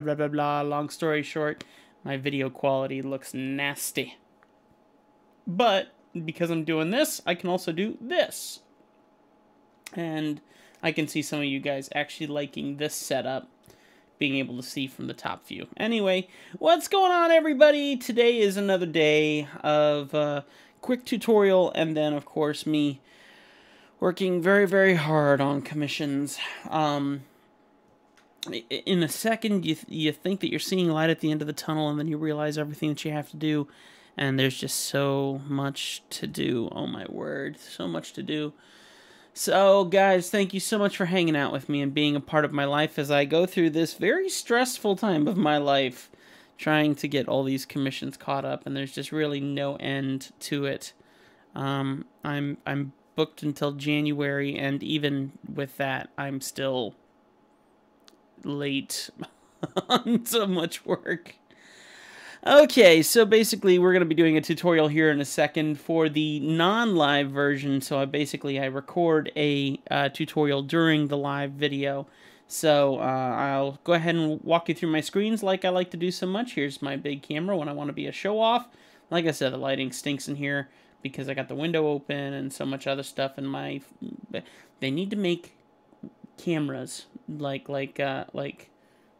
blah, blah, blah. Long story short, my video quality looks nasty. But because I'm doing this, I can also do this. And I can see some of you guys actually liking this setup, being able to see from the top view. Anyway, what's going on, everybody? Today is another day of quick tutorial, and then, of course, me working very, very hard on commissions. In a second, you think that you're seeing light at the end of the tunnel, and then you realize everything that you have to do, and there's just so much to do. Oh my word, so much to do. So, guys, thank you so much for hanging out with me and being a part of my life as I go through this very stressful time of my life, trying to get all these commissions caught up, and there's just really no end to it. I'm booked until January, and even with that, I'm still late on so much work. Okay, so basically we're going to be doing a tutorial here in a second for the non-live version. So I record a tutorial during the live video. So I'll go ahead and walk you through my screens like I like to do so much. Here's my big camera when I want to be a show-off. Like I said, the lighting stinks in here because I got the window open and so much other stuff in my... They need to make cameras like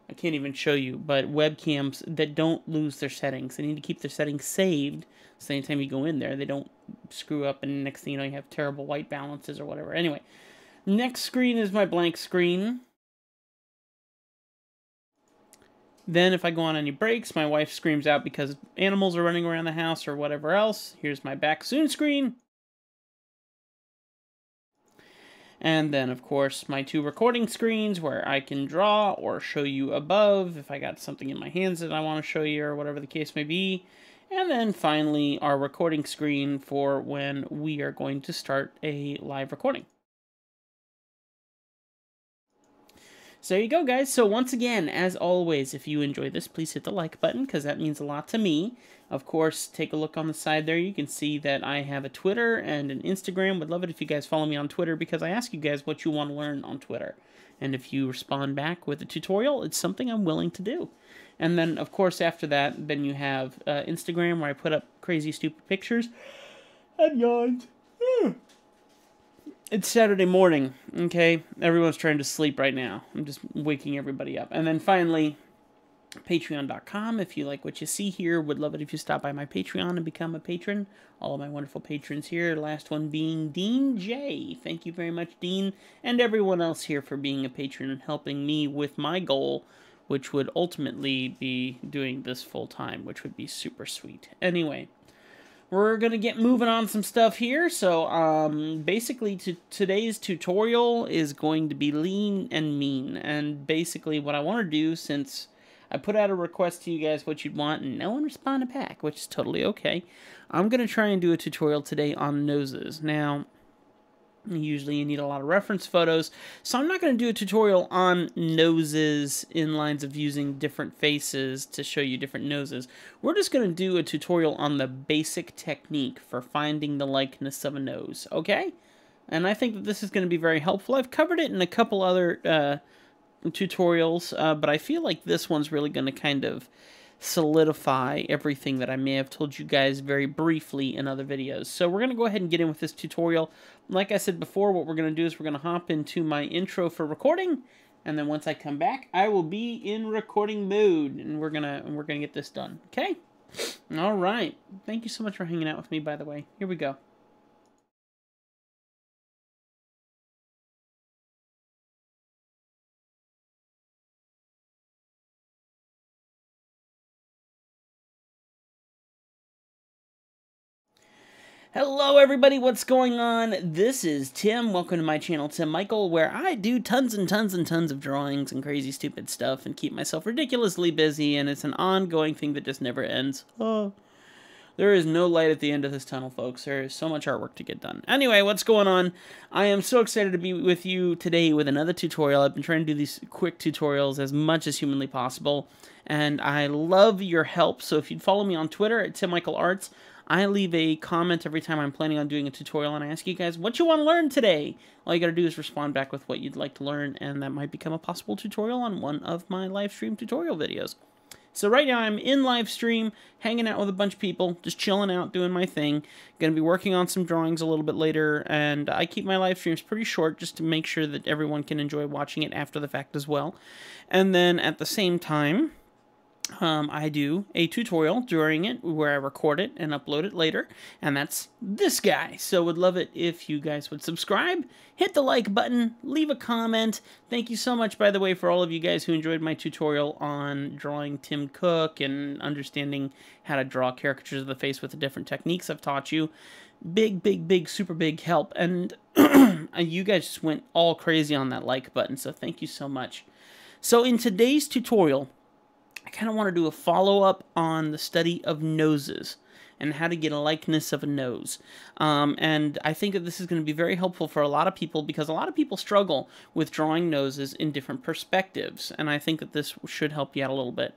I can't even show you, but webcams that don't lose their settings. They need to keep their settings saved, so anytime you go in there, they don't screw up, and next thing you know, you have terrible white balances or whatever. Anyway, next screen is my blank screen. Then if I go on any breaks, my wife screams out because animals are running around the house or whatever else. Here's my back soon screen. And then, of course, my two recording screens where I can draw or show you above if I got something in my hands that I want to show you or whatever the case may be. And then finally, our recording screen for when we are going to start a live recording. So there you go, guys. So once again, as always, if you enjoy this, please hit the like button because that means a lot to me. Of course, take a look on the side there. You can see that I have a Twitter and an Instagram. Would love it if you guys follow me on Twitter because I ask you guys what you want to learn on Twitter. And if you respond back with a tutorial, it's something I'm willing to do. And then, of course, after that, then you have Instagram where I put up crazy, stupid pictures. And yawns. It's Saturday morning, okay? Everyone's trying to sleep right now. I'm just waking everybody up. And then finally, Patreon.com. If you like what you see here, would love it if you stop by my Patreon and become a patron. All of my wonderful patrons here. Last one being Dean J. Thank you very much, Dean, and everyone else here for being a patron and helping me with my goal, which would ultimately be doing this full time, which would be super sweet. Anyway, we're going to get moving on some stuff here. So, basically, today's tutorial is going to be lean and mean. And basically, what I want to do, since I put out a request to you guys what you'd want, and no one responded back, which is totally okay, I'm going to try and do a tutorial today on noses. Now, usually you need a lot of reference photos, so I'm not going to do a tutorial on noses in lines of using different faces to show you different noses. We're just going to do a tutorial on the basic technique for finding the likeness of a nose, okay? And I think that this is going to be very helpful. I've covered it in a couple other tutorials, but I feel like this one's really going to kind of solidify everything that I may have told you guys very briefly in other videos. So we're going to go ahead and get in with this tutorial. Like I said before, what we're going to do is we're going to hop into my intro for recording, and then once I come back, I will be in recording mode, and we're gonna get this done. Okay? All right. Thank you so much for hanging out with me, by the way. Here we go. Hello everybody, what's going on? This is Tim. Welcome to my channel, Tim Michael, where I do tons and tons and tons of drawings and crazy stupid stuff and keep myself ridiculously busy, and it's an ongoing thing that just never ends. Oh. There is no light at the end of this tunnel, folks. There is so much artwork to get done. Anyway, what's going on? I am so excited to be with you today with another tutorial. I've been trying to do these quick tutorials as much as humanly possible, and I love your help. So if you'd follow me on Twitter at TimMichaelArts, I leave a comment every time I'm planning on doing a tutorial, and I ask you guys what you want to learn today. All you got to do is respond back with what you'd like to learn, and that might become a possible tutorial on one of my live stream tutorial videos. So right now I'm in live stream, hanging out with a bunch of people, just chilling out, doing my thing. Going to be working on some drawings a little bit later, and I keep my live streams pretty short just to make sure that everyone can enjoy watching it after the fact as well. And then at the same time, I do a tutorial during it where I record it and upload it later, and that's this guy. So would love it if you guys would subscribe, hit the like button, leave a comment. Thank you so much, by the way, for all of you guys who enjoyed my tutorial on drawing Tim Cook and understanding how to draw caricatures of the face with the different techniques I've taught you. Big, super big help, and you guys just went all crazy on that like button, so thank you so much. So in today's tutorial, I kind of want to do a follow-up on the study of noses and how to get a likeness of a nose. And I think that this is going to be very helpful for a lot of people because a lot of people struggle with drawing noses in different perspectives, and I think that this should help you out a little bit.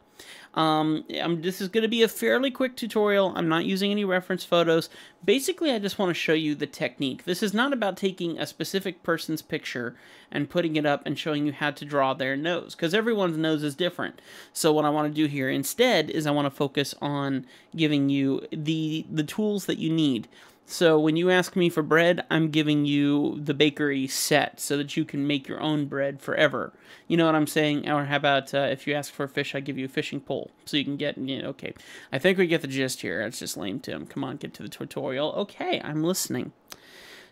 This is going to be a fairly quick tutorial. I'm not using any reference photos. Basically, I just want to show you the technique. This is not about taking a specific person's picture and putting it up and showing you how to draw their nose, because everyone's nose is different. So what I want to do here instead is I want to focus on giving you the tools that you need. So when you ask me for bread, I'm giving you the bakery set so that you can make your own bread forever. You know what I'm saying? Or how about if you ask for a fish, I give you a fishing pole so you can get, okay. I think we get the gist here. That's just lame, Tim. Come on, get to the tutorial. Okay, I'm listening.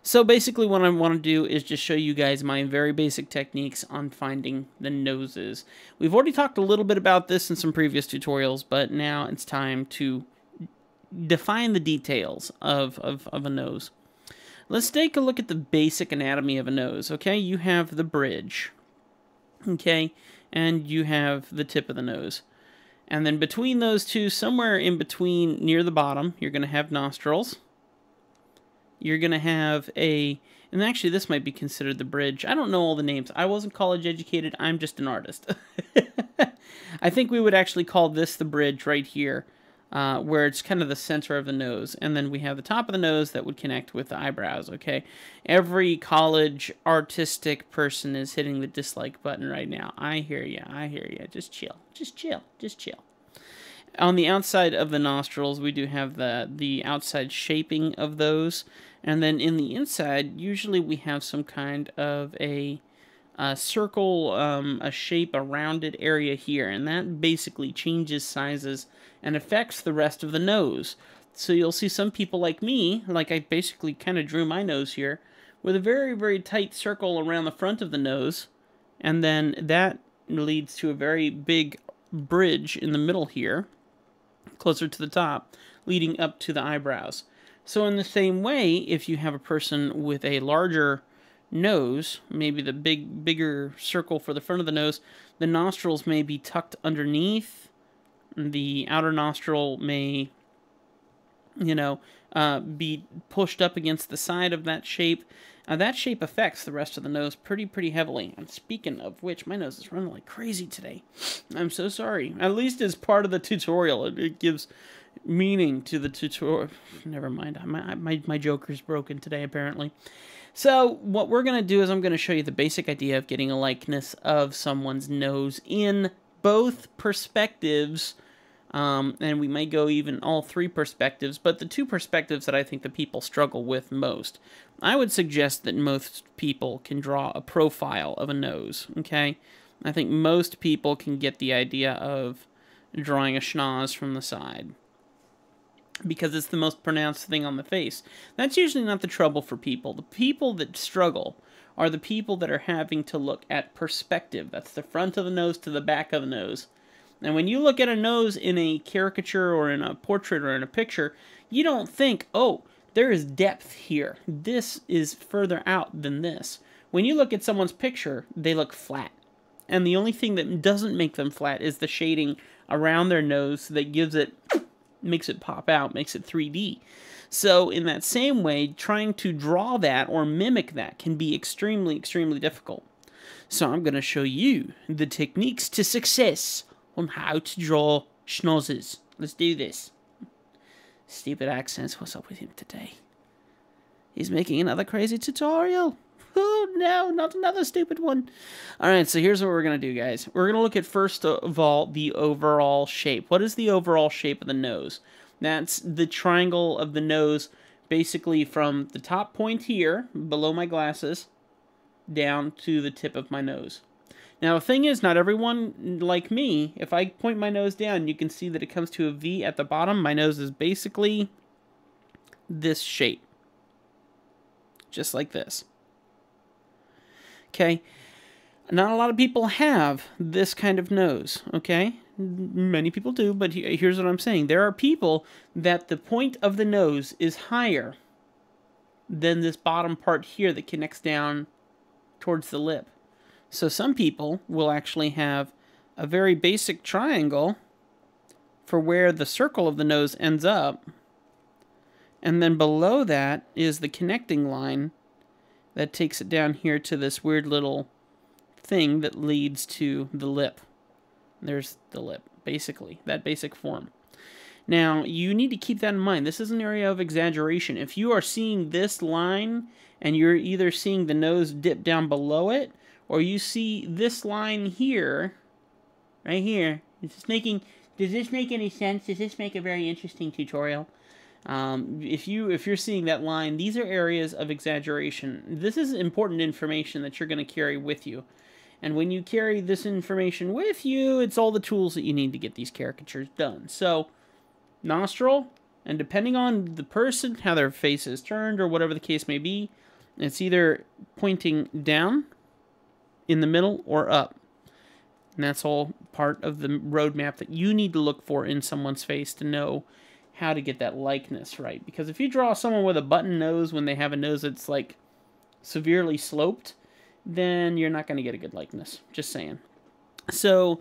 So basically what I want to do is just show you guys my very basic techniques on finding the noses. We've already talked a little bit about this in some previous tutorials, but now it's time to define the details of a nose. Let's take a look at the basic anatomy of a nose, okay? You have the bridge, okay? And you have the tip of the nose. And then between those two, somewhere in between near the bottom, you're going to have nostrils. You're going to have and actually this might be considered the bridge. I don't know all the names. I wasn't college educated. I'm just an artist. I think we would actually call this the bridge right here. Where it's kind of the center of the nose. And then we have the top of the nose that would connect with the eyebrows, okay? Every college artistic person is hitting the dislike button right now. I hear you. I hear you. Just chill. Just chill. Just chill. On the outside of the nostrils, we do have the outside shaping of those. And then in the inside, usually we have some kind of a circle, a shape, a rounded area here. And that basically changes sizes and affects the rest of the nose. So you'll see some people like me, like I basically kind of drew my nose here, with a very, very tight circle around the front of the nose, and then that leads to a very big bridge in the middle here, closer to the top, leading up to the eyebrows. So in the same way, if you have a person with a larger nose, maybe the bigger circle for the front of the nose, the nostrils may be tucked underneath. The outer nostril may, be pushed up against the side of that shape. That shape affects the rest of the nose pretty heavily. And speaking of which, my nose is running like crazy today. I'm so sorry. At least as part of the tutorial, it gives meaning to the tutorial. Never mind. My joker's broken today, apparently. So what we're going to do is I'm going to show you the basic idea of getting a likeness of someone's nose in both perspectives. And we may go even all three perspectives, but the two perspectives that I think the people struggle with most. I would suggest that most people can draw a profile of a nose, okay? I think most people can get the idea of drawing a schnoz from the side, because it's the most pronounced thing on the face. That's usually not the trouble for people. The people that struggle are the people that are having to look at perspective. That's the front of the nose to the back of the nose. And when you look at a nose in a caricature or in a portrait or in a picture, you don't think, oh, there is depth here. This is further out than this. When you look at someone's picture, they look flat. And the only thing that doesn't make them flat is the shading around their nose that makes it pop out, makes it 3D. So in that same way, trying to draw that or mimic that can be extremely difficult. So I'm going to show you the techniques to success on how to draw schnozzes. Let's do this. Stupid accents. What's up with him today? He's making another crazy tutorial. Oh, no, not another stupid one. All right, so here's what we're going to do, guys. We're going to look at, first of all, the overall shape. What is the overall shape of the nose? That's the triangle of the nose, basically from the top point here, below my glasses, down to the tip of my nose. Now, the thing is, not everyone, like me, if I point my nose down, you can see that it comes to a V at the bottom. My nose is basically this shape. Just like this. Okay? Not a lot of people have this kind of nose, okay? Many people do, but here's what I'm saying. There are people that the point of the nose is higher than this bottom part here that connects down towards the lip. So some people will actually have a very basic triangle for where the circle of the nose ends up. And then below that is the connecting line that takes it down here to this weird little thing that leads to the lip. There's the lip, basically, that basic form. Now, you need to keep that in mind. This is an area of exaggeration. If you are seeing this line and you're either seeing the nose dip down below it, or you see this line here, right here, does this make any sense? Does this make a very interesting tutorial? If you're seeing that line, these are areas of exaggeration. This is important information that you're going to carry with you. And when you carry this information with you, it's all the tools that you need to get these caricatures done. So, nostril, and depending on the person, how their face is turned, or whatever the case may be, it's either pointing down, in the middle, or up. And that's all part of the roadmap that you need to look for in someone's face to know how to get that likeness right. Because if you draw someone with a button nose when they have a nose that's like severely sloped, then you're not going to get a good likeness. Just saying. So,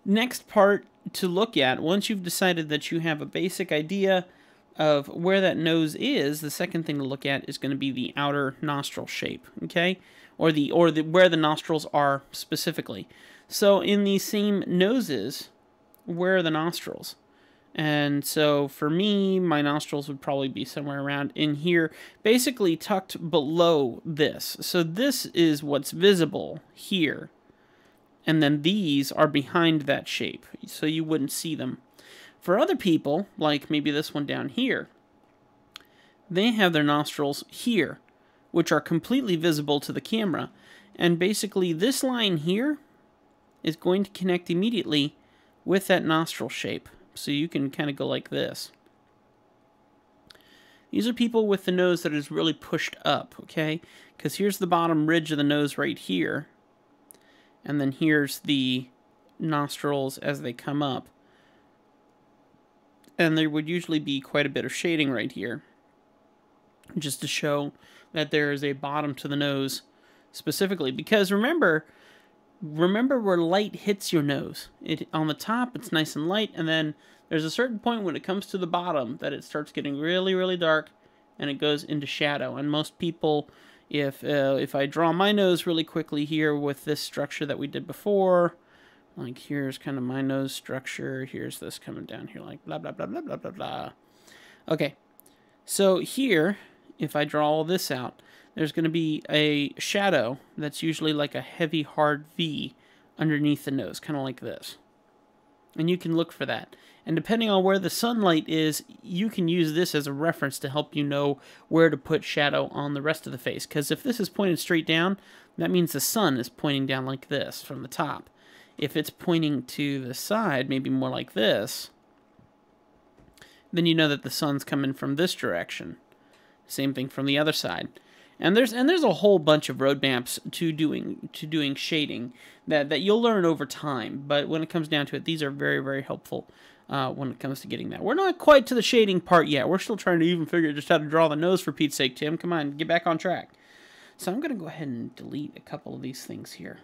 next part to look at, once you've decided that you have a basic idea of where that nose is, the second thing to look at is going to be the outer nostril shape, okay? Or where the nostrils are specifically. So in these same noses, where are the nostrils? And so for me, my nostrils would probably be somewhere around in here, basically tucked below this. So this is what's visible here. And then these are behind that shape, so you wouldn't see them. For other people, like maybe this one down here, they have their nostrils here, which are completely visible to the camera. And basically this line here is going to connect immediately with that nostril shape. So you can kind of go like this. These are people with the nose that is really pushed up, okay? Because here's the bottom ridge of the nose right here. And then here's the nostrils as they come up. And there would usually be quite a bit of shading right here, just to show that there is a bottom to the nose specifically. Because remember where light hits your nose. On the top, it's nice and light, and then there's a certain point when it comes to the bottom that it starts getting really, really dark, and it goes into shadow. And most people, if I draw my nose really quickly here with this structure that we did before, like here's kind of my nose structure, here's this coming down here like blah, blah, blah, blah, blah, blah, blah. Okay, so here, if I draw all this out, there's going to be a shadow that's usually like a heavy, hard V underneath the nose, kind of like this. And you can look for that. And depending on where the sunlight is, you can use this as a reference to help you know where to put shadow on the rest of the face. Because if this is pointed straight down, that means the sun is pointing down like this from the top. If it's pointing to the side, maybe more like this, then you know that the sun's coming from this direction. Same thing from the other side. And there's a whole bunch of roadmaps to doing shading that you'll learn over time. But when it comes down to it, these are very, very helpful when it comes to getting that. We're not quite to the shading part yet. We're still trying to even figure just how to draw the nose, for Pete's sake, Tim. Come on, get back on track. So I'm going to go ahead and delete a couple of these things here.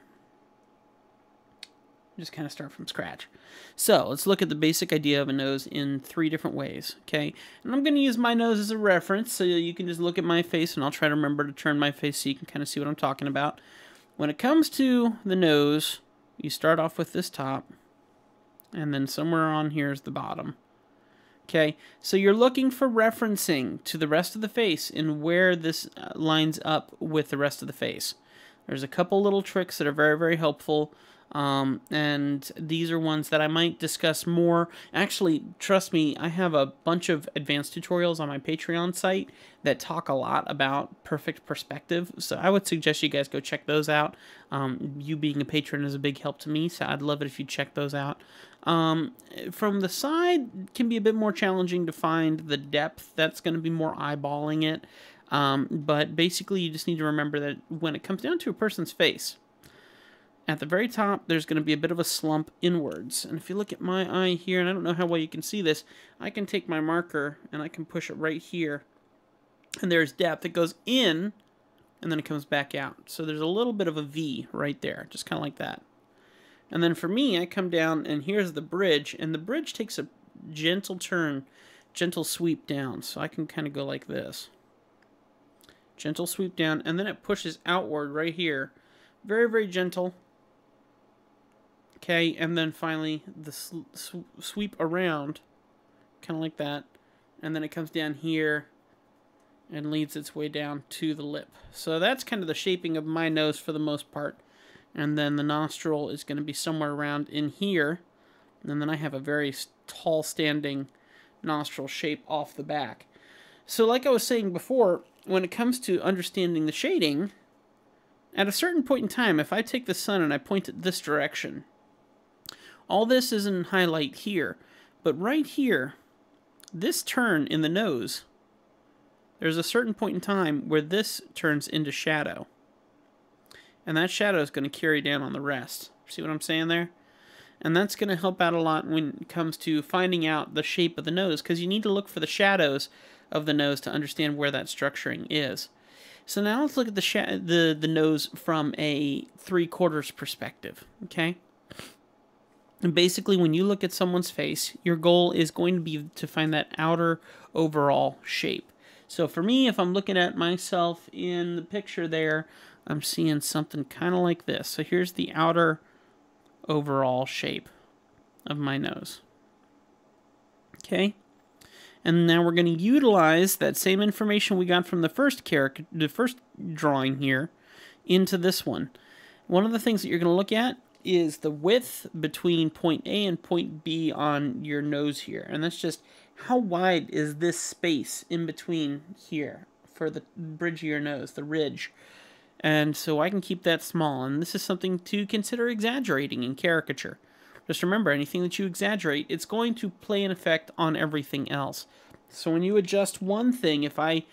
Just kind of start from scratch. So let's look at the basic idea of a nose in 3 different ways, okay? And I'm going to use my nose as a reference, so you can just look at my face, and I'll try to remember to turn my face so you can kind of see what I'm talking about. When it comes to the nose, you start off with this top, and then somewhere on here is the bottom. Okay, so you're looking for referencing to the rest of the face and where this lines up with the rest of the face. There's a couple little tricks that are very, very helpful, and these are ones that I might discuss more. Actually, trust me, I have a bunch of advanced tutorials on my Patreon site that talk a lot about perfect perspective, so I would suggest you guys go check those out. You being a patron is a big help to me, so I'd love it if you check those out. From the side, it can be a bit more challenging to find the depth. That's going to be more eyeballing it. But basically, you just need to remember that when it comes down to a person's face, at the very top, there's going to be a bit of a slump inwards. And if you look at my eye here, and I don't know how well you can see this, I can take my marker and I can push it right here. And there's depth. It goes in, and then it comes back out. So there's a little bit of a V right there, just kind of like that. And then for me, I come down, and here's the bridge, and the bridge takes a gentle turn, gentle sweep down. So I can kind of go like this. Gentle sweep down, and then it pushes outward right here. Very, very gentle. Okay, and then finally the sweep around, kind of like that. And then it comes down here and leads its way down to the lip. So that's kind of the shaping of my nose for the most part. And then the nostril is going to be somewhere around in here. And then I have a very tall standing nostril shape off the back. So like I was saying before, when it comes to understanding the shading, at a certain point in time, if I take the sun and I point it this direction, all this is in highlight here, but right here, this turn in the nose, there's a certain point in time where this turns into shadow. And that shadow is going to carry down on the rest. See what I'm saying there? And that's going to help out a lot when it comes to finding out the shape of the nose, because you need to look for the shadows of the nose to understand where that structuring is. So now let's look at the nose from a 3/4 perspective, okay? And basically, when you look at someone's face, your goal is going to be to find that outer overall shape. So for me, if I'm looking at myself in the picture there, I'm seeing something kind of like this. So here's the outer overall shape of my nose. Okay? And now we're going to utilize that same information we got from the first drawing here into this one. One of the things that you're going to look at is the width between point A and point B on your nose here. And that's just how wide is this space in between here for the bridge of your nose, the ridge. And so I can keep that small. And this is something to consider exaggerating in caricature. Just remember, anything that you exaggerate, it's going to play an effect on everything else. So when you adjust one thing, if I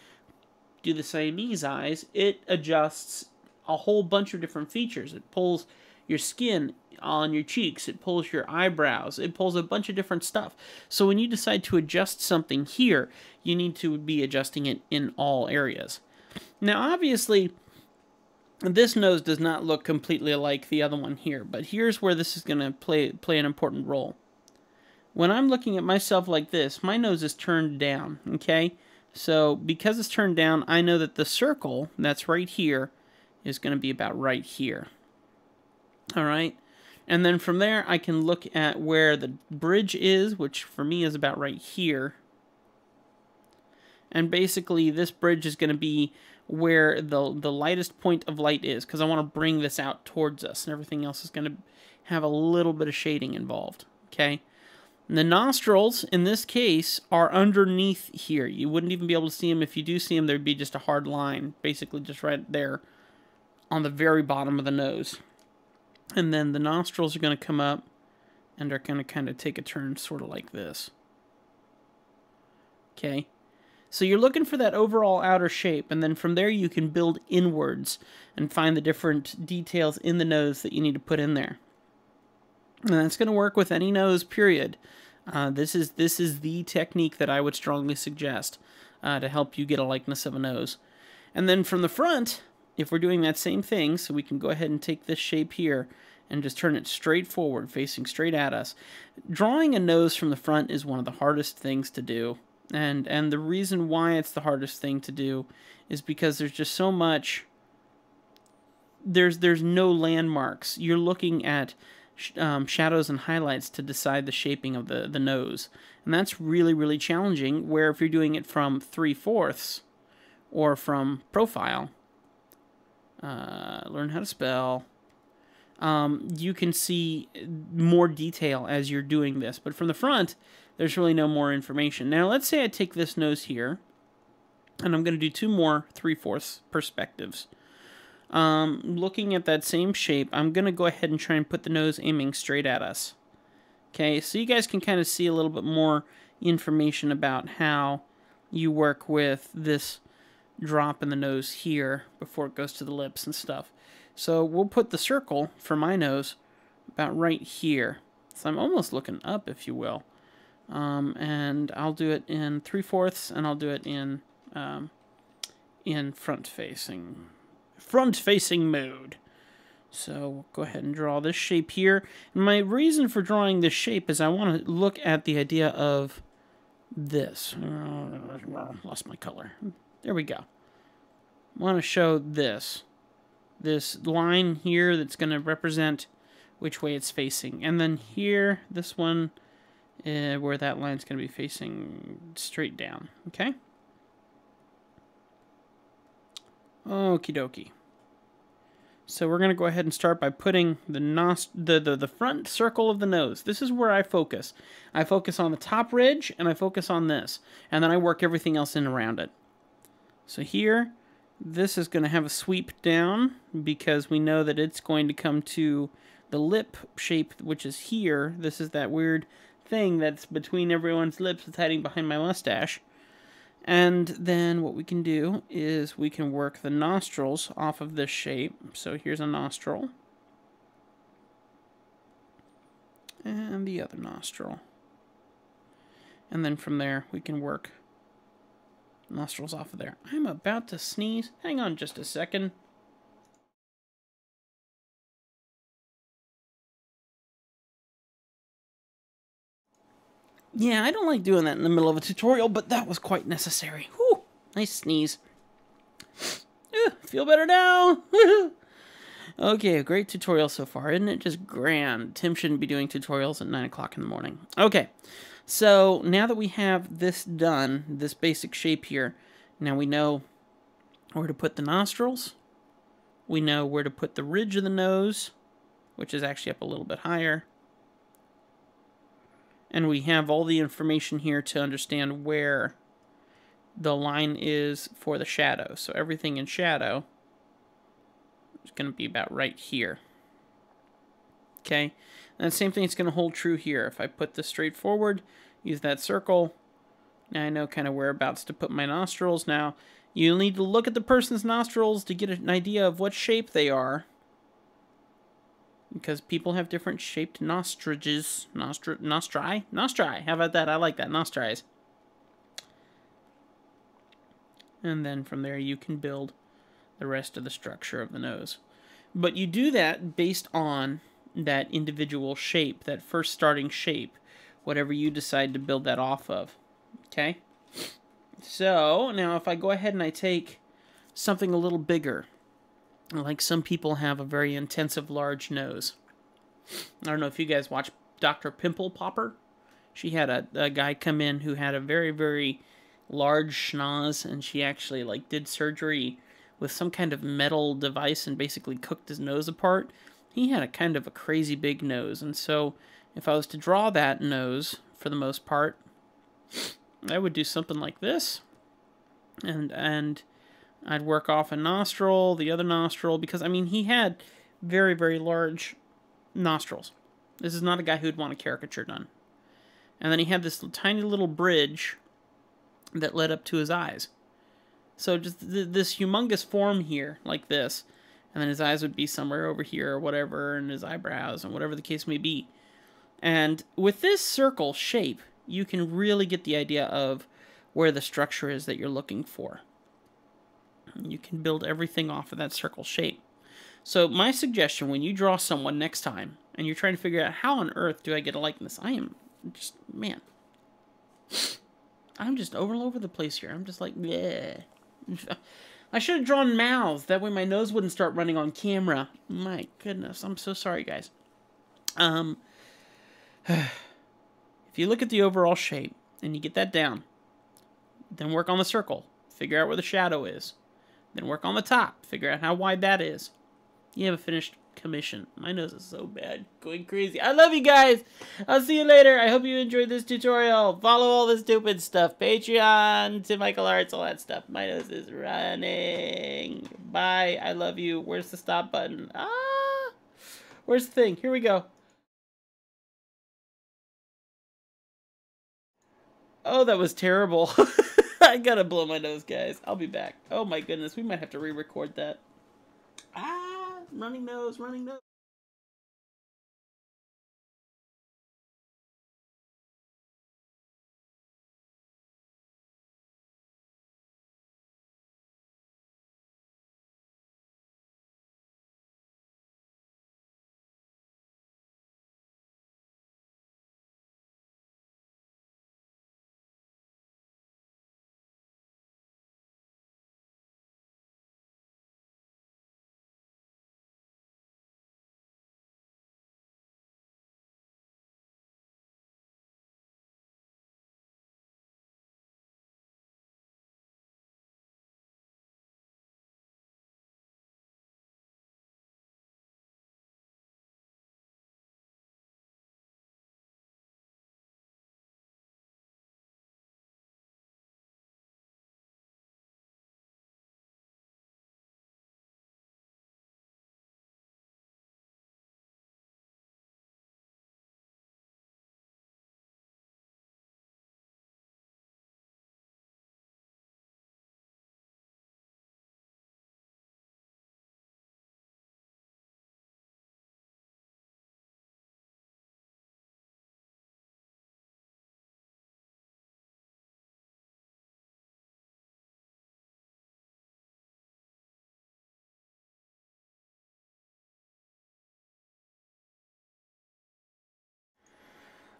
do the Siamese eyes, it adjusts a whole bunch of different features. It pulls your skin on your cheeks, it pulls your eyebrows, it pulls a bunch of different stuff. So when you decide to adjust something here, you need to be adjusting it in all areas. Now obviously, this nose does not look completely like the other one here, but here's where this is going to play an important role. When I'm looking at myself like this, my nose is turned down, okay? So because it's turned down, I know that the circle that's right here is going to be about right here. All right? And then from there, I can look at where the bridge is, which for me is about right here. And basically, this bridge is going to be where the lightest point of light is, because I want to bring this out towards us, and everything else is going to have a little bit of shading involved, okay? And the nostrils, in this case, are underneath here. You wouldn't even be able to see them. If you do see them, there'd be just a hard line, basically just right there on the very bottom of the nose. And then the nostrils are going to come up, and are going to kind of take a turn sort of like this. Okay? So you're looking for that overall outer shape, and then from there you can build inwards and find the different details in the nose that you need to put in there. And that's going to work with any nose, period. This is the technique that I would strongly suggest to help you get a likeness of a nose. And then from the front, if we're doing that same thing, so we can go ahead and take this shape here and just turn it straight forward, facing straight at us. Drawing a nose from the front is one of the hardest things to do. And the reason why it's the hardest thing to do is because there's just so much, there's no landmarks. You're looking at shadows and highlights to decide the shaping of the nose. And that's really, really challenging, where if you're doing it from 3/4 or from profile, learn how to spell, you can see more detail as you're doing this. But from the front, there's really no more information. Now, let's say I take this nose here, and I'm going to do 2 more 3/4 perspectives. Looking at that same shape, I'm going to go ahead and try and put the nose aiming straight at us. Okay, so you guys can kind of see a little bit more information about how you work with this drop in the nose here before it goes to the lips and stuff. So we'll put the circle for my nose about right here. So I'm almost looking up, if you will. And I'll do it in 3/4, and I'll do it in front-facing mode. So we'll go ahead and draw this shape here. And my reason for drawing this shape is I want to look at the idea of this. Lost my color. There we go. I want to show this line here that's going to represent which way it's facing. And then here, this one, where that line's going to be facing straight down. Okay? Okie dokie. So we're going to go ahead and start by putting the front circle of the nose. This is where I focus. I focus on the top ridge, and I focus on this. And then I work everything else in around it. So here, this is going to have a sweep down, because we know that it's going to come to the lip shape, which is here. This is that weird thing that's between everyone's lips. It's hiding behind my mustache. And then what we can do is we can work the nostrils off of this shape. So here's a nostril. And the other nostril. And then from there, we can work nostrils off of there. I'm about to sneeze. Hang on just a second. Yeah, I don't like doing that in the middle of a tutorial, but that was quite necessary. Whew, nice sneeze. Feel better now. Okay, a great tutorial so far. Isn't it just grand? Tim shouldn't be doing tutorials at 9 o'clock in the morning. Okay, so now that we have this done, this basic shape here, now we know where to put the nostrils. We know where to put the ridge of the nose, which is actually up a little bit higher. And we have all the information here to understand where the line is for the shadow. So everything in shadow is going to be about right here. Okay? And the same thing is going to hold true here. If I put this straight forward, use that circle, now I know kind of whereabouts to put my nostrils. Now, you'll need to look at the person's nostrils to get an idea of what shape they are, because people have different shaped nostriges. Nostri. How about that? I like that. Nostris. And then from there you can build the rest of the structure of the nose. But you do that based on that individual shape, that first starting shape, whatever you decide to build that off of. Okay? So, now if I go ahead and I take something a little bigger, like some people have a very intensive large nose. I don't know if you guys watch Dr. Pimple Popper. She had a guy come in who had a very, very large schnoz, and she actually did surgery with some kind of metal device and basically cooked his nose apart. He had a kind of a crazy big nose, and so if I was to draw that nose, for the most part, I would do something like this, and I'd work off a nostril, the other nostril, because, I mean, he had very, very large nostrils. This is not a guy who'd want a caricature done. And then he had this tiny little bridge that led up to his eyes. So just this humongous form here, like this, and then his eyes would be somewhere over here or whatever, and his eyebrows, and whatever the case may be. And with this circle shape, you can really get the idea of where the structure is that you're looking for. You can build everything off of that circle shape. So my suggestion, when you draw someone next time, and you're trying to figure out how on earth do I get a likeness, I am just, man, I'm just all over the place here. I'm just like, yeah. I should have drawn mouths. That way my nose wouldn't start running on camera. My goodness, I'm so sorry, guys. Um, if you look at the overall shape and you get that down, then work on the circle. Figure out where the shadow is. Then work on the top. Figure out how wide that is. You have a finished commission. My nose is so bad. Going crazy. I love you guys. I'll see you later. I hope you enjoyed this tutorial. Follow all the stupid stuff. Patreon, Tim Michael Arts, all that stuff. My nose is running. Bye. I love you. Where's the stop button? Ah! Where's the thing? Here we go. Oh, that was terrible. I gotta blow my nose, guys. I'll be back. Oh my goodness, we might have to re-record that. Ah, running nose, running nose.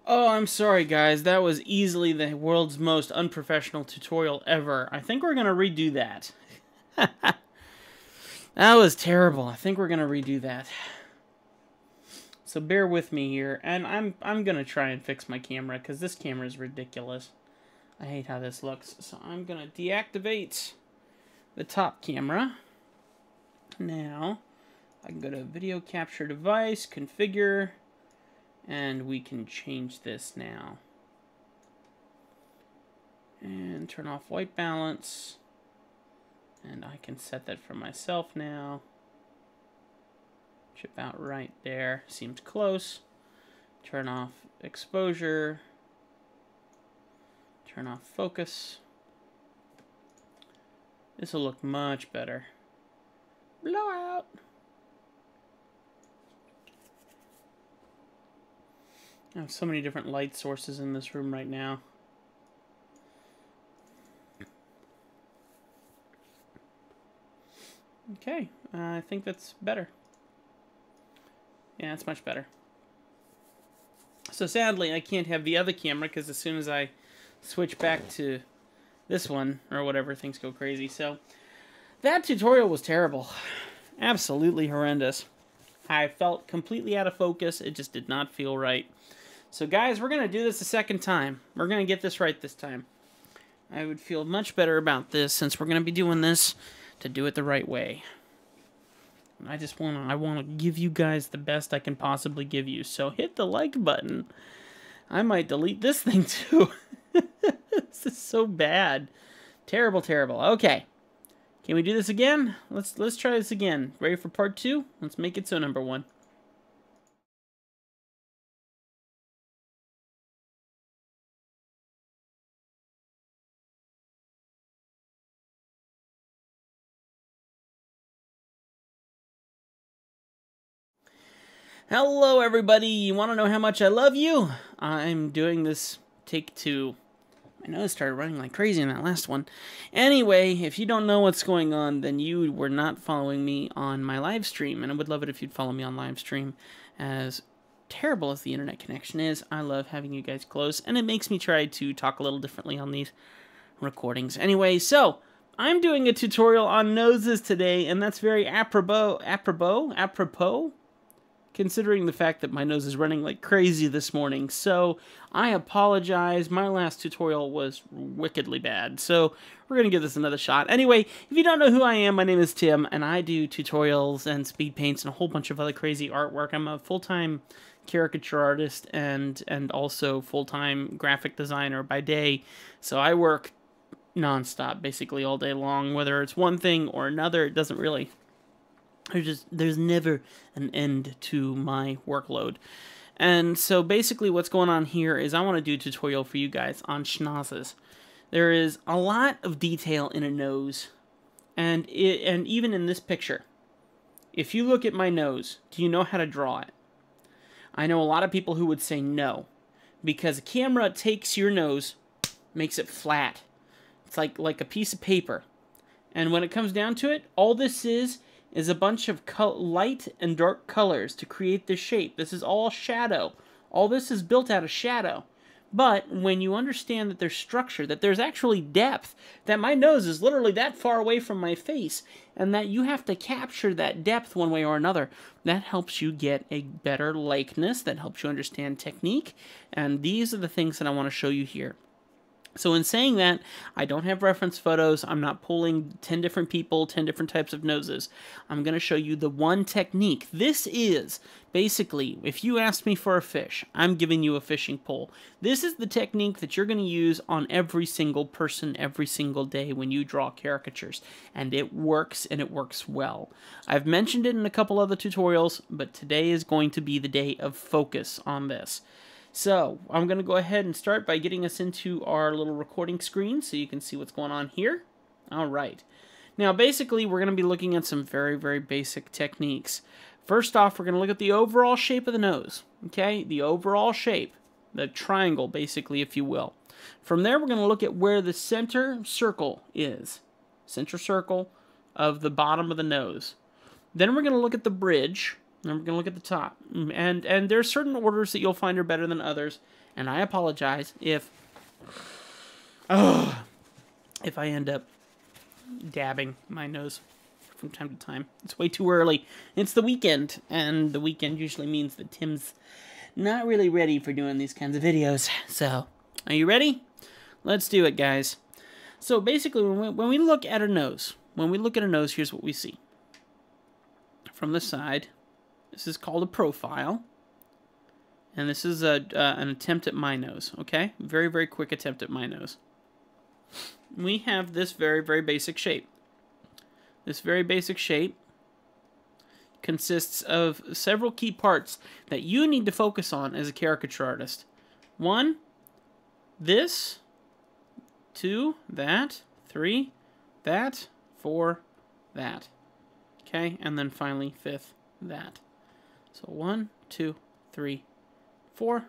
Oh, I'm sorry, guys. That was easily the world's most unprofessional tutorial ever. I think we're gonna redo that. That was terrible. I think we're gonna redo that. So bear with me here, and I'm gonna try and fix my camera because this camera is ridiculous. I hate how this looks. So I'm gonna deactivate the top camera. Now I can go to video capture device, configure. And we can change this now. And turn off white balance. And I can set that for myself now. Chip out right there. Seems close. Turn off exposure. Turn off focus. This will look much better. Blowout. I have so many different light sources in this room right now. Okay, I think that's better. Yeah, it's much better. So sadly, I can't have the other camera because as soon as I switch back to this one, or whatever, things go crazy. So that tutorial was terrible. Absolutely horrendous. I felt completely out of focus. It just did not feel right. So guys, we're going to do this a second time. We're going to get this right this time. I would feel much better about this since we're going to be doing this to do it the right way. I want to give you guys the best I can possibly give you. So hit the like button. I might delete this thing too. This is so bad. Terrible, terrible. Okay. Can we do this again? Let's try this again. Ready for part 2? Let's make it so number 1. Hello, everybody. You want to know how much I love you? I'm doing this take 2. My nose started running like crazy in that last one. Anyway, if you don't know what's going on, then you were not following me on my live stream, and I would love it if you'd follow me on live stream. As terrible as the internet connection is, I love having you guys close, and it makes me try to talk a little differently on these recordings. Anyway, so I'm doing a tutorial on noses today, and that's very apropos. considering the fact that my nose is running like crazy this morning. So I apologize. My last tutorial was wickedly bad. So we're going to give this another shot. Anyway, if you don't know who I am, my name is Tim, and I do tutorials and speed paints and a whole bunch of other crazy artwork. I'm a full-time caricature artist and also full-time graphic designer by day. So I work non-stop basically all day long, whether it's one thing or another. It doesn't really, there's never an end to my workload. And so basically what's going on here is I want to do a tutorial for you guys on schnozzes. There is a lot of detail in a nose, and even in this picture, if you look at my nose, do you know how to draw it? I know a lot of people who would say no, because a camera takes your nose, makes it flat. It's like a piece of paper. And when it comes down to it, all this is a bunch of light and dark colors to create this shape. This is all shadow. All this is built out of shadow. But when you understand that there's structure, that there's actually depth, that my nose is literally that far away from my face, and that you have to capture that depth one way or another, that helps you get a better likeness, that helps you understand technique, and these are the things that I want to show you here. So in saying that, I don't have reference photos. I'm not pulling 10 different people, 10 different types of noses. I'm going to show you the one technique. This is basically, if you asked me for a fish, I'm giving you a fishing pole. This is the technique that you're going to use on every single person every single day when you draw caricatures. And it works, and it works well. I've mentioned it in a couple other tutorials, but today is going to be the day of focus on this. So, I'm going to go ahead and start by getting us into our little recording screen so you can see what's going on here. Alright. Now, basically, we're going to be looking at some very, very basic techniques. First off, we're going to look at the overall shape of the nose. Okay? The overall shape. The triangle, basically, if you will. From there, we're going to look at where the center circle is. Center circle of the bottom of the nose. Then we're going to look at the bridge. And we're going to look at the top. And there are certain orders that you'll find are better than others. And I apologize if I end up dabbing my nose from time to time. It's way too early. It's the weekend. And the weekend usually means that Tim's not really ready for doing these kinds of videos. So, are you ready? Let's do it, guys. So, basically, when we look at a nose, here's what we see. From the side, this is called a profile, and this is an attempt at my nose, okay? Very, very quick attempt at my nose. We have this very, very basic shape. This very basic shape consists of several key parts that you need to focus on as a caricature artist. 1, this. 2, that. 3, that. 4, that. Okay, and then finally, 5th, that. So 1, 2, 3, 4,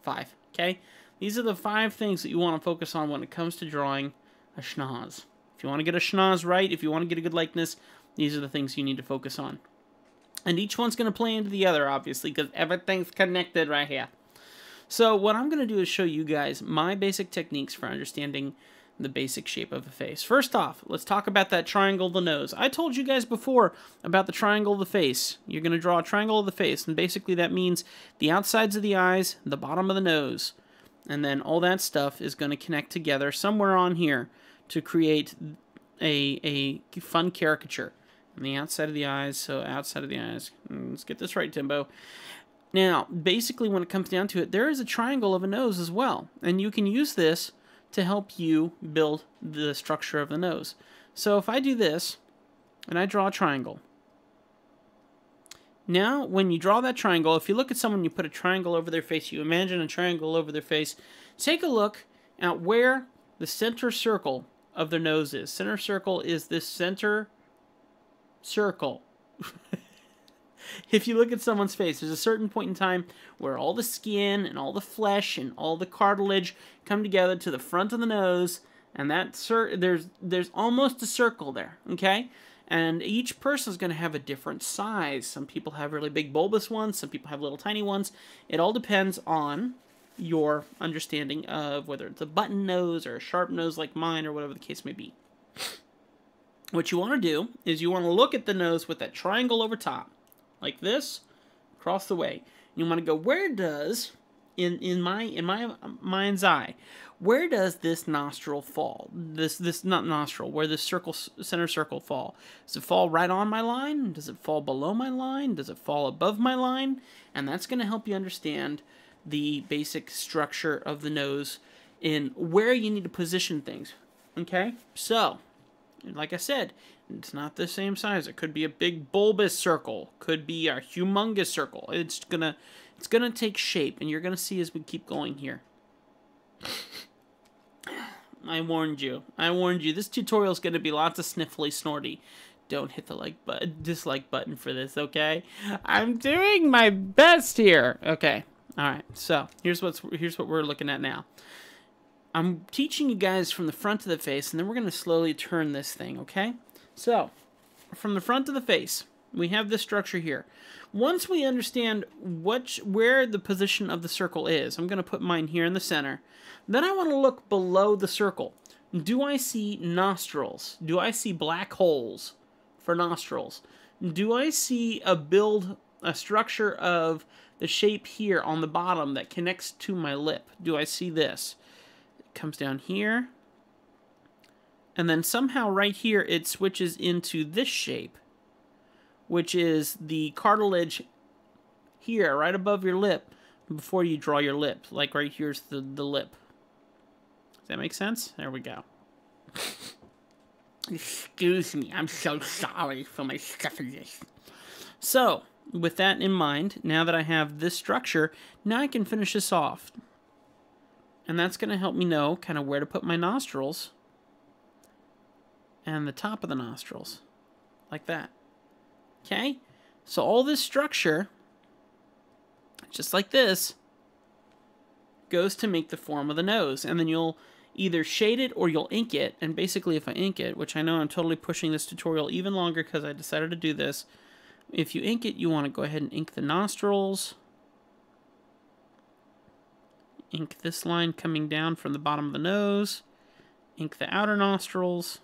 5. Okay? These are the 5 things that you want to focus on when it comes to drawing a schnoz. If you want to get a schnoz right, if you want to get a good likeness, these are the things you need to focus on. And each one's going to play into the other, obviously, because everything's connected right here. So what I'm going to do is show you guys my basic techniques for understanding the basic shape of a face. First off, let's talk about that triangle of the nose. I told you guys before about the triangle of the face. You're going to draw a triangle of the face, and basically that means the outsides of the eyes, the bottom of the nose, and then all that stuff is going to connect together somewhere on here to create a fun caricature. And the outside of the eyes, so outside of the eyes. Let's get this right, Timbo. Now, basically when it comes down to it, there is a triangle of a nose as well, and you can use this to help you build the structure of the nose. So if I do this, and I draw a triangle. Now, when you draw that triangle, if you look at someone, you put a triangle over their face, you imagine a triangle over their face, take a look at where the center circle of their nose is. Center circle is this center circle. If you look at someone's face, there's a certain point in time where all the skin and all the flesh and all the cartilage come together to the front of the nose, and that there's almost a circle there, okay? And each person is going to have a different size. Some people have really big bulbous ones, some people have little tiny ones. It all depends on your understanding of whether it's a button nose or a sharp nose like mine or whatever the case may be. What you want to do is you want to look at the nose with that triangle over top, like this, across the way. You want to go, where does, in my mind's eye, where does this nostril fall? This not nostril, where this center circle fall? Does it fall right on my line? Does it fall below my line? Does it fall above my line? And that's going to help you understand the basic structure of the nose in where you need to position things. Okay? So, like I said, it's not the same size. It could be a big bulbous circle, could be a humongous circle. It's gonna take shape, and you're gonna see as we keep going here. I warned you. This tutorial is gonna be lots of sniffly, snorty. Don't hit the dislike button for this, okay? I'm doing my best here. Okay. All right. So here's what we're looking at now. I'm teaching you guys from the front of the face, and then we're gonna slowly turn this thing, okay? So, from the front of the face, we have this structure here. Once we understand where the position of the circle is, I'm going to put mine here in the center. Then I want to look below the circle. Do I see nostrils? Do I see black holes for nostrils? Do I see a structure of the shape here on the bottom that connects to my lip? Do I see this? It comes down here. And then somehow right here it switches into this shape, which is the cartilage here, right above your lip, before you draw your lip. Like right here's the lip. Does that make sense? There we go. Excuse me, I'm so sorry for my stuffiness. So, with that in mind, now that I have this structure, now I can finish this off. And that's going to help me know kind of where to put my nostrils. And the top of the nostrils, like that. Okay? So all this structure, just like this, goes to make the form of the nose. And then you'll either shade it or you'll ink it. And basically if I ink it, which I know I'm totally pushing this tutorial even longer because I decided to do this. If you ink it, you want to go ahead and ink the nostrils. Ink this line coming down from the bottom of the nose. Ink the outer nostrils.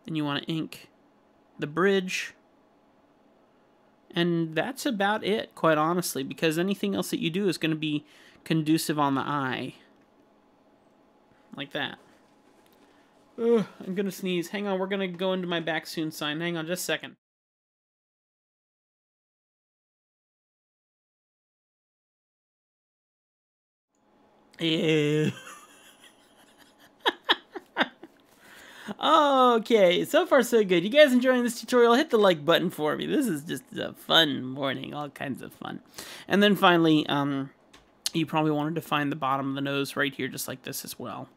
Then you want to ink the bridge. And that's about it, quite honestly, because anything else that you do is going to be conducive on the eye. Like that. Ugh, I'm going to sneeze. Hang on, we're going to go into my back soon sign. Hang on just a second. Ew. Okay, so far so good. You guys enjoying this tutorial? Hit the like button for me. This is just a fun morning, all kinds of fun. And then finally, you probably wanted to find the bottom of the nose right here, just like this as well.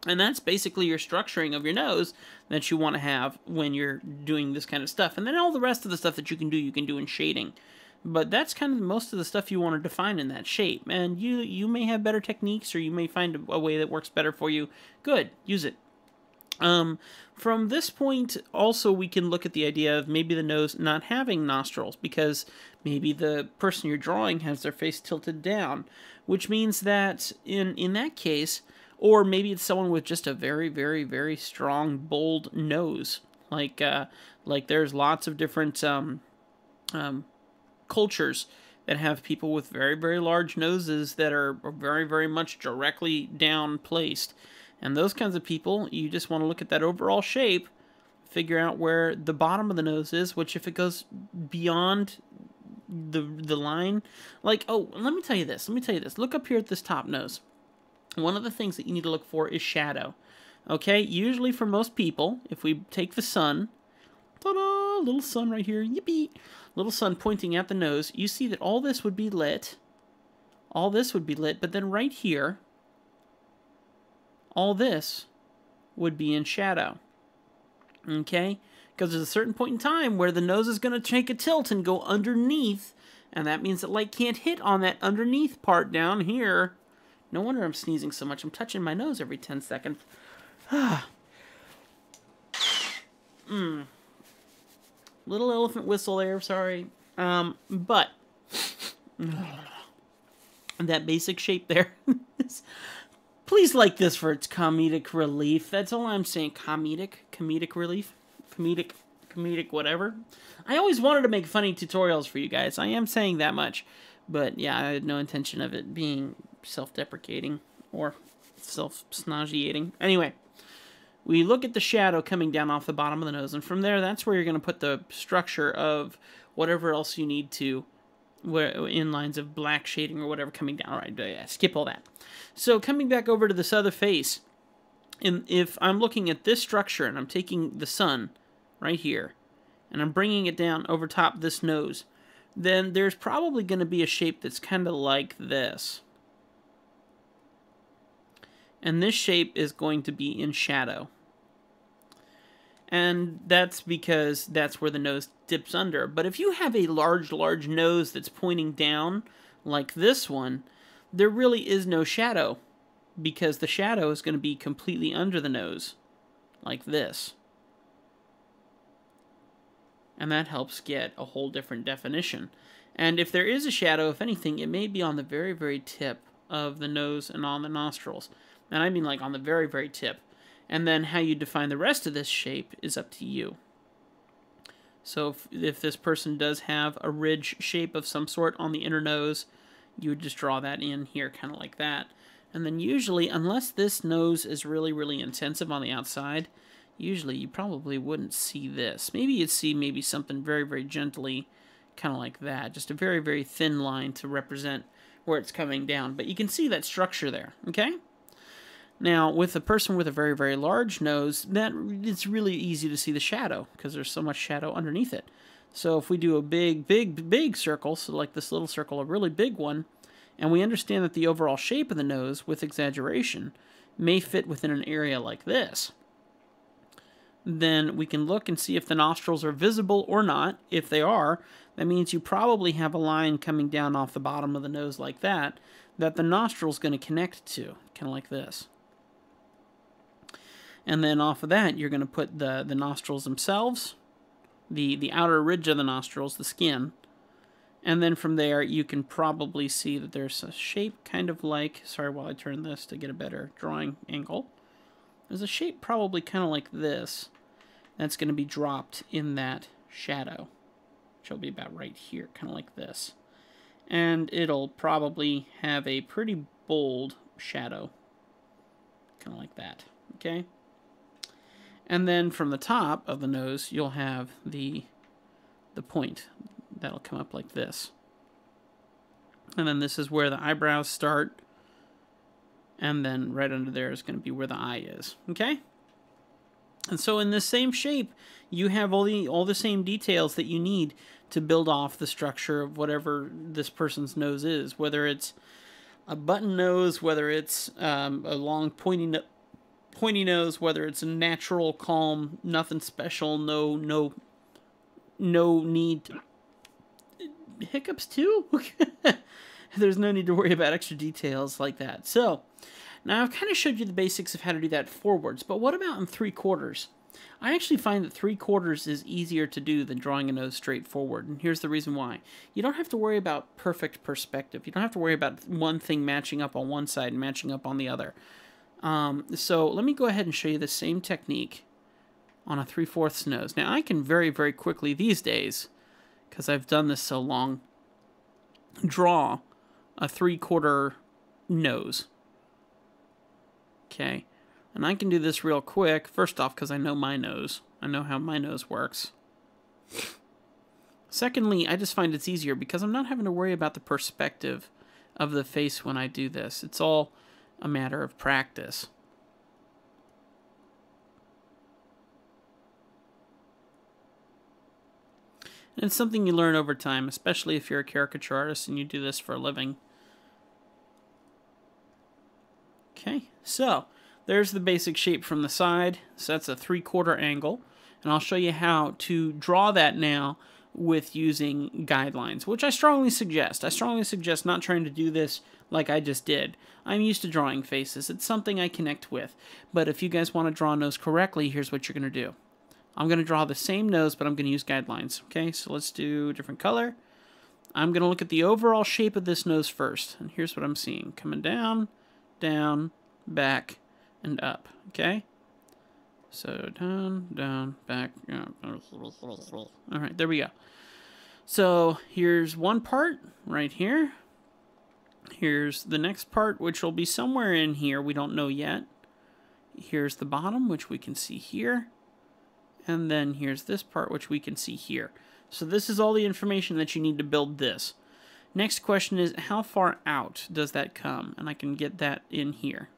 And that's basically your structuring of your nose that you want to have when you're doing this kind of stuff. And then all the rest of the stuff that you can do in shading. But that's kind of most of the stuff you want to define in that shape. And you may have better techniques, or you may find a way that works better for you. Good, use it. From this point, also, we can look at the idea of maybe the nose not having nostrils, because maybe the person you're drawing has their face tilted down, which means that in that case, or maybe it's someone with just a very, very, very strong, bold nose, like there's lots of different cultures that have people with very, very large noses that are very, very much directly down placed. And those kinds of people, you just want to look at that overall shape, figure out where the bottom of the nose is, which if it goes beyond the line, like, oh, let me tell you this. Look up here at this top nose. One of the things that you need to look for is shadow. Okay, usually for most people, if we take the sun, ta-da, little sun right here, yippee, little sun pointing at the nose, you see that all this would be lit. All this would be lit, but then right here, all this would be in shadow. Okay? Because there's a certain point in time where the nose is going to take a tilt and go underneath, and that means that light can't hit on that underneath part down here. No wonder I'm sneezing so much. I'm touching my nose every 10 seconds. Little elephant whistle there, sorry. But that basic shape there is... Please like this for its comedic relief. That's all I'm saying. Comedic relief. Comedic. comedic whatever. I always wanted to make funny tutorials for you guys. I am saying that much. But yeah, I had no intention of it being self-deprecating or self-snogiating. Anyway, we look at the shadow coming down off the bottom of the nose, and from there, that's where you're going to put the structure of whatever else you need to, where in lines of black shading or whatever coming down. All right, yeah, skip all that. So coming back over to this other face, and if I'm looking at this structure and I'm taking the sun right here, and I'm bringing it down over top this nose, then there's probably going to be a shape that's kind of like this. And this shape is going to be in shadow. And that's because that's where the nose dips under. But if you have a large nose that's pointing down, like this one, there really is no shadow, because the shadow is going to be completely under the nose, like this. And that helps get a whole different definition. And if there is a shadow, if anything, it may be on the very, very tip of the nose and on the nostrils. And I mean like on the very, very tip. And then how you define the rest of this shape is up to you. So if this person does have a ridge shape of some sort on the inner nose, you would just draw that in here, kind of like that. And then usually, unless this nose is really, really intensive on the outside, usually you probably wouldn't see this. Maybe you'd see maybe something very, very gently, kind of like that. Just a very, very thin line to represent where it's coming down. But you can see that structure there, okay? Now, with a person with a very, very large nose, it's really easy to see the shadow, because there's so much shadow underneath it. So if we do a big circle, so like this little circle, a really big one, and we understand that the overall shape of the nose, with exaggeration, may fit within an area like this, then we can look and see if the nostrils are visible or not. If they are, that means you probably have a line coming down off the bottom of the nose like that the nostril's going to connect to, kind of like this. And then off of that, you're going to put the nostrils themselves, the outer ridge of the nostrils, the skin. And then from there, you can probably see that there's a shape kind of like, sorry while I turn this to get a better drawing angle. There's a shape probably kind of like this that's going to be dropped in that shadow, which will be about right here, kind of like this. And it'll probably have a pretty bold shadow, kind of like that, okay? And then from the top of the nose, you'll have the point that'll come up like this. And then this is where the eyebrows start. And then right under there is going to be where the eye is, okay? And so in this same shape, you have all the same details that you need to build off the structure of whatever this person's nose is, whether it's a button nose, whether it's a long pointy nose, whether it's a natural, calm, nothing special, no need to... Hiccups too? There's no need to worry about extra details like that. So, now I've kind of showed you the basics of how to do that forwards, but what about in 3/4? I actually find that 3/4 is easier to do than drawing a nose straight forward, and here's the reason why. You don't have to worry about perfect perspective. You don't have to worry about one thing matching up on one side and matching up on the other. So let me go ahead and show you the same technique on a 3/4 nose. Now, I can very, very quickly these days, because I've done this so long, draw a 3/4 nose. Okay, and I can do this real quick. First off, because I know my nose. I know how my nose works. Secondly, I just find it's easier because I'm not having to worry about the perspective of the face when I do this. It's all a matter of practice. And it's something you learn over time, especially if you're a caricature artist and you do this for a living. Okay, so there's the basic shape from the side. So that's a 3/4 angle. And I'll show you how to draw that now with using guidelines, which I strongly suggest. I strongly suggest not trying to do this like I just did. I'm used to drawing faces. It's something I connect with. But if you guys want to draw a nose correctly, here's what you're going to do. I'm going to draw the same nose, but I'm going to use guidelines. Okay, so let's do a different color. I'm going to look at the overall shape of this nose first. And here's what I'm seeing. Coming down, down, back, and up. Okay? So down, down, back. All right, there we go. So here's one part right here. Here's the next part, which will be somewhere in here. We don't know yet. Here's the bottom, which we can see here. And then here's this part, which we can see here. So this is all the information that you need to build this. Next question is, how far out does that come? And I can get that in here.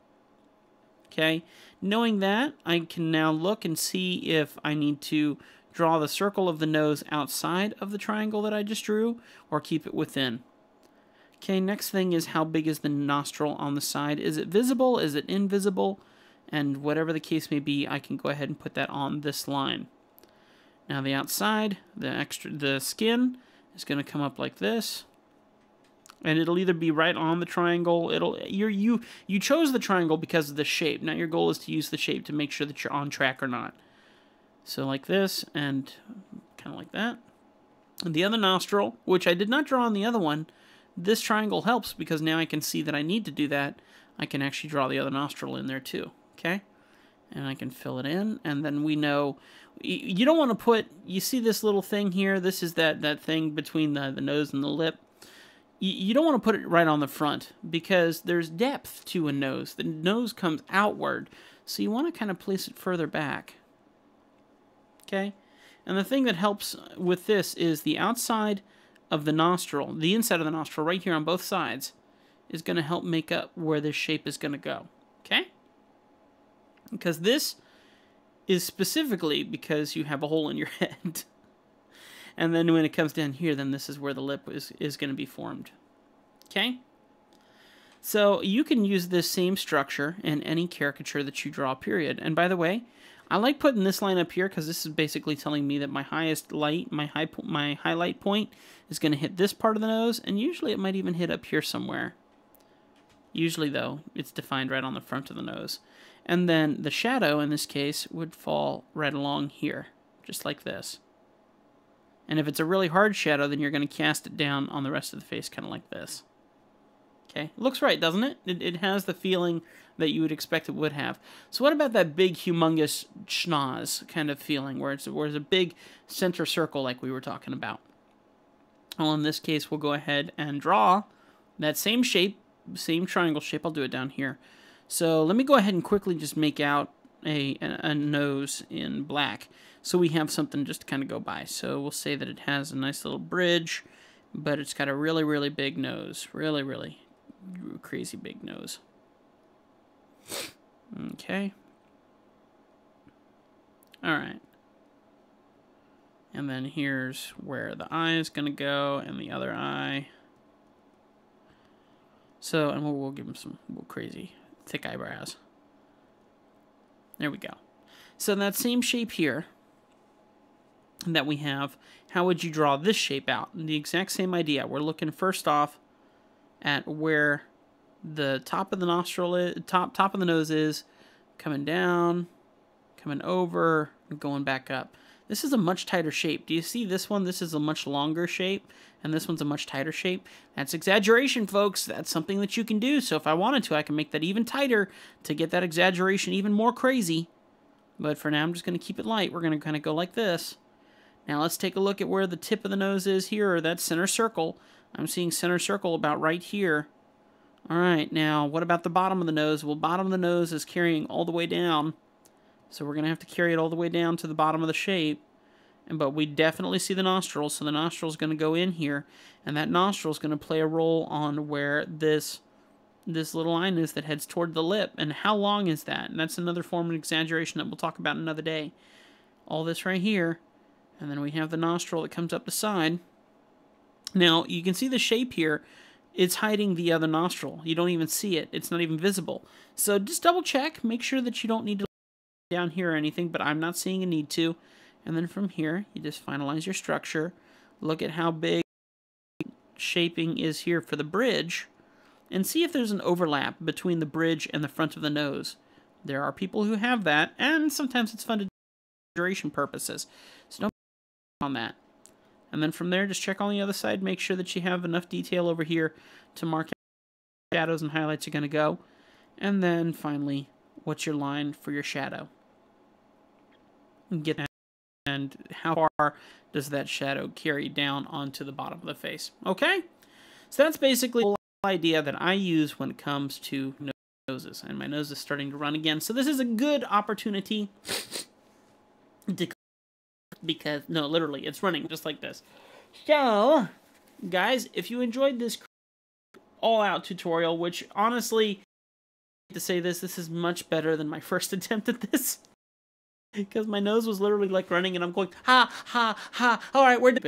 Okay, knowing that, I can now look and see if I need to draw the circle of the nose outside of the triangle that I just drew, or keep it within. Okay, next thing is, how big is the nostril on the side? Is it visible? Is it invisible? And whatever the case may be, I can go ahead and put that on this line. Now the outside, the skin is going to come up like this. And it'll either be right on the triangle. You chose the triangle because of the shape. Now your goal is to use the shape to make sure that you're on track or not. So like this, and kind of like that. And the other nostril, which I did not draw on the other one, this triangle helps because now I can see that I need to do that. I can actually draw the other nostril in there too. Okay? And I can fill it in, and then we know you don't want to put, you see this little thing here? This is that thing between the nose and the lip. You don't want to put it right on the front because there's depth to a nose. The nose comes outward, so you want to kind of place it further back. Okay? And the thing that helps with this is the outside of the nostril, the inside of the nostril right here on both sides, is going to help make up where this shape is going to go. Okay? Because this is specifically because you have a hole in your head. And then when it comes down here, then this is where the lip is going to be formed. Okay? So you can use this same structure in any caricature that you draw, period. And by the way, I like putting this line up here because this is basically telling me that my highest light, my highlight point is going to hit this part of the nose, and usually it might even hit up here somewhere. Usually, though, it's defined right on the front of the nose. And then the shadow, in this case, would fall right along here, just like this. And if it's a really hard shadow, then you're going to cast it down on the rest of the face, kind of like this. Okay, looks right, doesn't it? It has the feeling that you would expect it would have. So what about that big, humongous schnoz kind of feeling, where it's a big center circle like we were talking about? Well, in this case, we'll go ahead and draw that same shape, same triangle shape. I'll do it down here. So let me go ahead and quickly just make out a nose in black, so we have something just to kind of go by. So we'll say that it has a nice little bridge, but it's got a really, really big nose. Really, really crazy big nose. Okay. Alright. And then here's where the eye is going to go, and the other eye. So, and we'll give him some crazy thick eyebrows. There we go. So that same shape here that we have, how would you draw this shape out? The exact same idea. We're looking first off at where the top of the nostril is, top of the nose is, coming down, coming over, and going back up. This is a much tighter shape. Do you see this one? This is a much longer shape, and this one's a much tighter shape. That's exaggeration, folks. That's something that you can do. So if I wanted to, I can make that even tighter to get that exaggeration even more crazy. But for now, I'm just going to keep it light. We're going to kind of go like this. Now let's take a look at where the tip of the nose is here, or that center circle. I'm seeing center circle about right here. All right, now what about the bottom of the nose? Well, bottom of the nose is carrying all the way down. So we're going to have to carry it all the way down to the bottom of the shape. But we definitely see the nostril, so the nostril is going to go in here. And that nostril is going to play a role on where this little line is that heads toward the lip. And how long is that? And that's another form of exaggeration that we'll talk about another day. All this right here. And then we have the nostril that comes up the side. Now, you can see the shape here. It's hiding the other nostril. You don't even see it. It's not even visible. So just double check. Make sure that you don't need to look down here or anything, but I'm not seeing a need to. And then from here, you just finalize your structure. Look at how big shaping is here for the bridge. And see if there's an overlap between the bridge and the front of the nose. There are people who have that, and sometimes it's fun to do for duration purposes. So don't on that. And then from there, just check on the other side. Make sure that you have enough detail over here to mark out where shadows and highlights are going to go. And then finally, what's your line for your shadow? get that, and how far does that shadow carry down onto the bottom of the face. Okay? So that's basically the whole idea that I use when it comes to noses. And my nose is starting to run again. So this is a good opportunity to, because, no, literally, it's running just like this. So, guys, if you enjoyed this all-out tutorial, which honestly, to say this is much better than my first attempt at this. Because my nose was literally like running and I'm going, ha, ha, ha, alright, we're done.